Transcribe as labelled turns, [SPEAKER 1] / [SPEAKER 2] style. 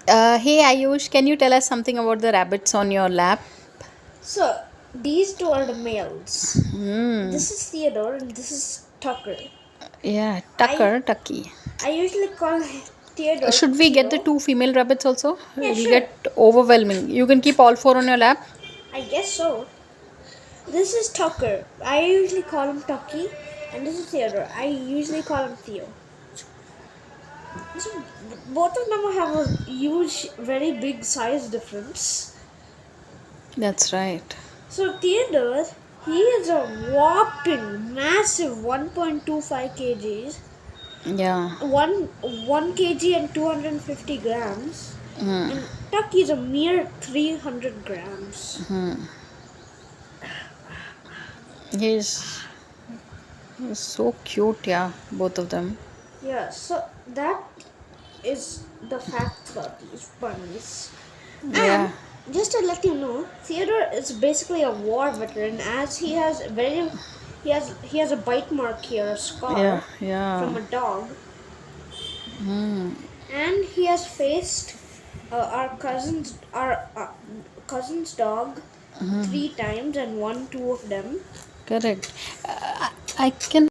[SPEAKER 1] Hey Ayush, can you tell us something about the rabbits on your lap?
[SPEAKER 2] So, these two are the males.
[SPEAKER 1] Hmm.
[SPEAKER 2] This is Theodore and this is Tucker.
[SPEAKER 1] Yeah,
[SPEAKER 2] I
[SPEAKER 1] Tucky.
[SPEAKER 2] I usually call Theodore
[SPEAKER 1] Should we get the
[SPEAKER 2] Theo.
[SPEAKER 1] two female rabbits also?
[SPEAKER 2] Yeah,
[SPEAKER 1] It'll
[SPEAKER 2] sure.
[SPEAKER 1] get overwhelming. You can keep all four on your lap.
[SPEAKER 2] I guess so. This is Tucker. I usually call him Tucky, and this is Theodore. I usually call him Theo. So, both of them have a huge, very big size difference.
[SPEAKER 1] That's right.
[SPEAKER 2] So Theodore, he is a whopping massive 1.25 kgs,
[SPEAKER 1] Yeah.
[SPEAKER 2] 1 kg and 250 grams, and Tucky is a mere 300 grams.
[SPEAKER 1] He's, he's so cute, yeah, both of them.
[SPEAKER 2] Yeah, so that is the fact about these bunnies. And
[SPEAKER 1] Yeah.
[SPEAKER 2] just to let you know, Theodore is basically a war veteran, as he has a bite mark here, a
[SPEAKER 1] Yeah,
[SPEAKER 2] scar from
[SPEAKER 1] yeah.
[SPEAKER 2] a dog, and he has faced our cousin's dog 3 times and won 2 of them.
[SPEAKER 1] Correct. I can